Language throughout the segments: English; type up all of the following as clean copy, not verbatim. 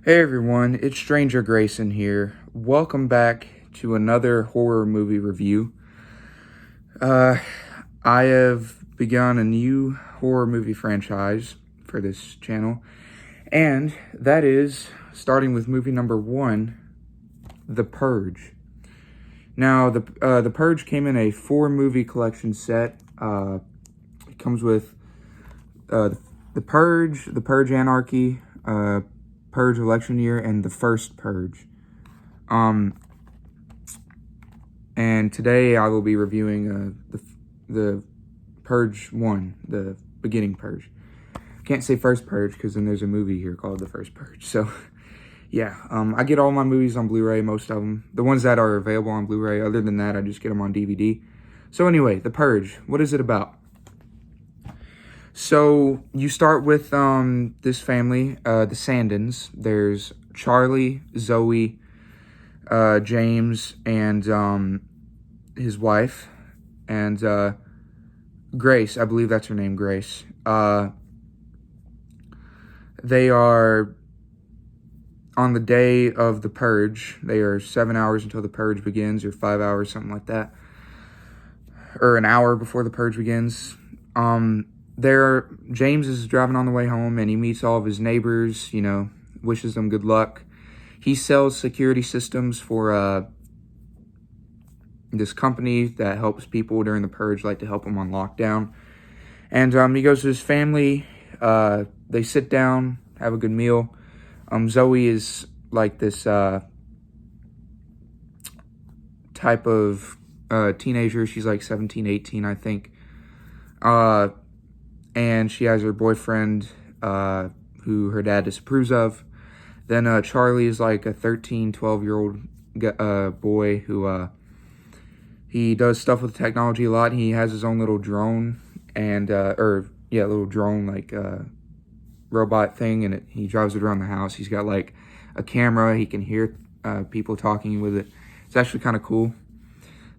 Hey everyone, it's Stranger Grayson here. Welcome back to another horror movie review. I have begun a new horror movie franchise for this channel, and that is starting with movie number 1, The Purge. Now, the Purge came in a 4-movie collection set. It comes with The Purge, The Purge Anarchy, Purge Election Year, and The First Purge. And today I will be reviewing the Purge 1, the beginning Purge. Can't say First Purge because then there's a movie here called The First Purge. So, yeah, I get all my movies on Blu-ray, most of them. The ones that are available on Blu-ray. Other than that, I just get them on DVD. So anyway, The Purge. What is it about? So you start with this family, the Sandins. There's Charlie, Zoe, James, and his wife, and Grace. I believe that's her name, Grace. They are on the day of the Purge. They are 7 hours until the Purge begins, or 5 hours, something like that, or an hour before the Purge begins. James is driving on the way home, and he meets all of his neighbors, wishes them good luck. He sells security systems for this company that helps people during the Purge, like to help them on lockdown. And he goes to his family. They sit down, have a good meal. Zoe is like this type of teenager. She's like 17, 18, I think. And she has her boyfriend, who her dad disapproves of. Then Charlie is like a 13, 12-year-old boy who he does stuff with technology a lot. He has his own little drone little drone like robot thing, and he drives it around the house. He's got like a camera. He can hear people talking with it. It's actually kind of cool.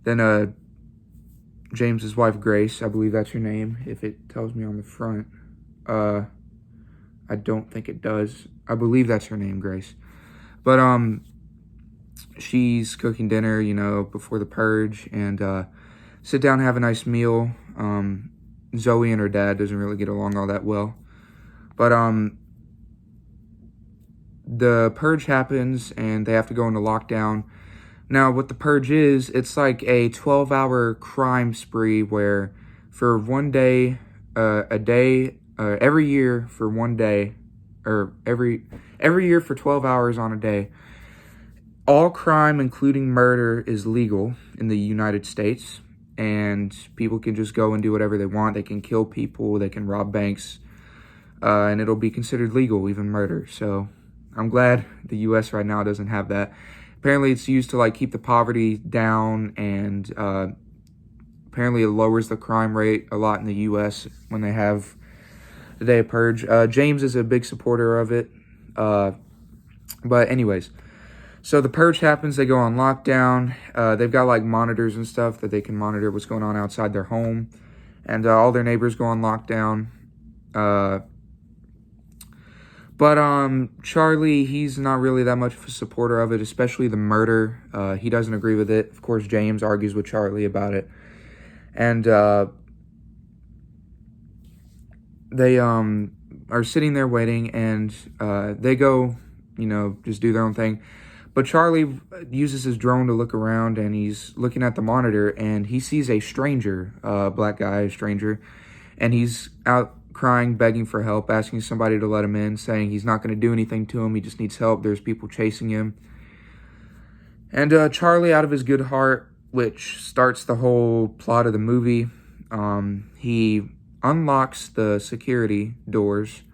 Then James's wife, Grace, I believe that's her name, if it tells me on the front. I don't think it does. I believe that's her name, Grace. But she's cooking dinner, before the Purge, and sit down and have a nice meal. Zoe and her dad doesn't really get along all that well. But the Purge happens, and they have to go into lockdown. Now, what the Purge is, it's like a 12-hour crime spree where for one day, every year for one day, or every year for 12 hours on a day, all crime, including murder, is legal in the United States. And people can just go and do whatever they want. They can kill people, they can rob banks, and it'll be considered legal, even murder. So I'm glad the U.S. right now doesn't have that. Apparently, it's used to keep the poverty down, and apparently it lowers the crime rate a lot in the U.S. when they have the day of Purge. James is a big supporter of it. But anyways, so the Purge happens. They go on lockdown. They've got monitors and stuff that they can monitor what's going on outside their home, and all their neighbors go on lockdown. But Charlie, he's not really that much of a supporter of it, especially the murder. He doesn't agree with it. Of course, James argues with Charlie about it. And they are sitting there waiting, and they go, just do their own thing. But Charlie uses his drone to look around, and he's looking at the monitor, and he sees a stranger, black guy, a stranger, and he's out crying, begging for help, asking somebody to let him in, saying he's not going to do anything to him. He just needs help. There's people chasing him. And Charlie, out of his good heart, which starts the whole plot of the movie, he unlocks the security doors,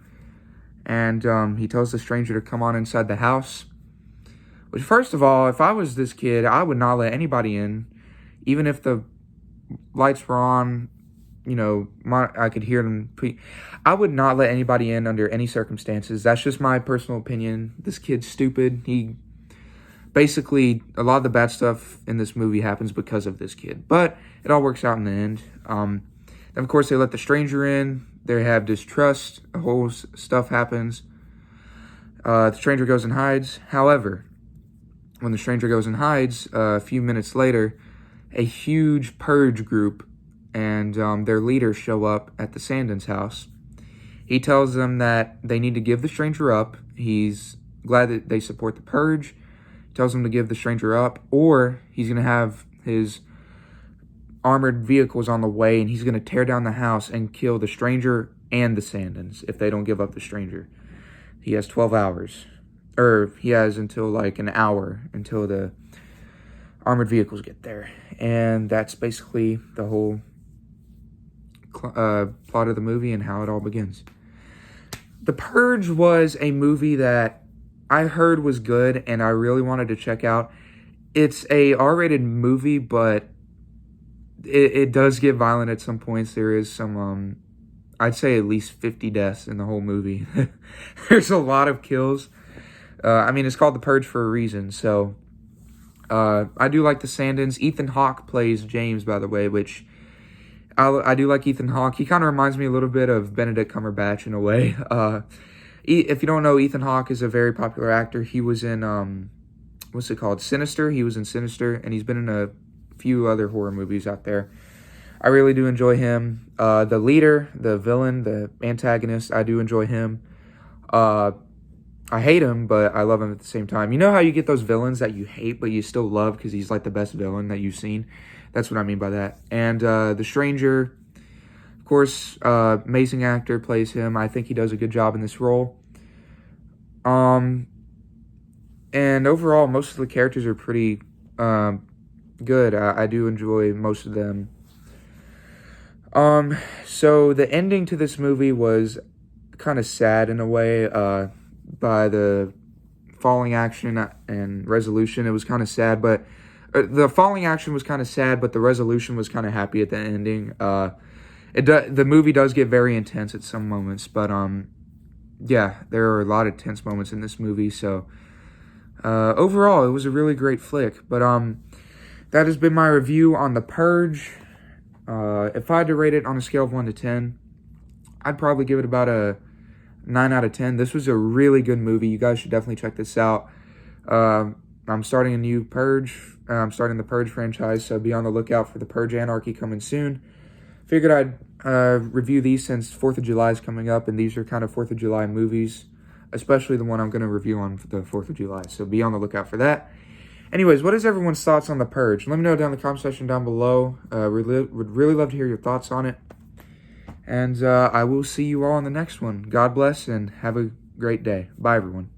and he tells the stranger to come on inside the house. Which, first of all, if I was this kid, I would not let anybody in, even if the lights were on. I could hear them. I would not let anybody in under any circumstances. That's just my personal opinion. This kid's stupid. Basically, a lot of the bad stuff in this movie happens because of this kid. But it all works out in the end. Then, of course, they let the stranger in. They have distrust. A whole stuff happens. The stranger goes and hides. However, when the stranger goes and hides, a few minutes later, a huge Purge group and their leaders show up at the Sandins' house. He tells them that they need to give the stranger up. He's glad that they support the Purge. He tells them to give the stranger up, or he's going to have his armored vehicles on the way, and he's going to tear down the house and kill the stranger and the Sandins if they don't give up the stranger. He has 12 hours. Or he has until like an hour until the armored vehicles get there. And that's basically the whole plot of the movie and how it all begins. The Purge was a movie that I heard was good and I really wanted to check out. It's a R-rated movie, but it does get violent at some points. There is some, I'd say at least 50 deaths in the whole movie. There's a lot of kills. I mean, it's called The Purge for a reason, so I do like the Sandins. Ethan Hawke plays James, by the way, which I do like Ethan Hawke. He kind of reminds me a little bit of Benedict Cumberbatch in a way. If you don't know, Ethan Hawke is a very popular actor. He was in, what's it called? Sinister. He was in Sinister, and he's been in a few other horror movies out there. I really do enjoy him. The leader, the villain, the antagonist, I do enjoy him. I hate him, but I love him at the same time. You know how you get those villains that you hate, but you still love because he's like the best villain that you've seen? That's what I mean by that. And the stranger, of course, amazing actor, plays him. I think he does a good job in this role. And overall, most of the characters are pretty good. I do enjoy most of them. So the ending to this movie was kind of sad in a way. By the falling action and resolution, it was kind of sad, but the falling action was kind of sad, but the resolution was kind of happy at the ending. The movie does get very intense at some moments, but yeah, there are a lot of tense moments in this movie. So overall, it was a really great flick. But that has been my review on The Purge. If I had to rate it on a scale of 1 to 10, I'd probably give it about a 9 out of 10. This was a really good movie. You guys should definitely check this out. I'm starting a new Purge. I'm starting the Purge franchise, so be on the lookout for the Purge Anarchy coming soon. Figured I'd review these since 4th of July is coming up, and these are kind of 4th of July movies, especially the one I'm going to review on the 4th of July, so be on the lookout for that. Anyways, what is everyone's thoughts on The Purge? Let me know down in the comment section down below. Would really love to hear your thoughts on it. And I will see you all on the next one. God bless and have a great day. Bye, everyone.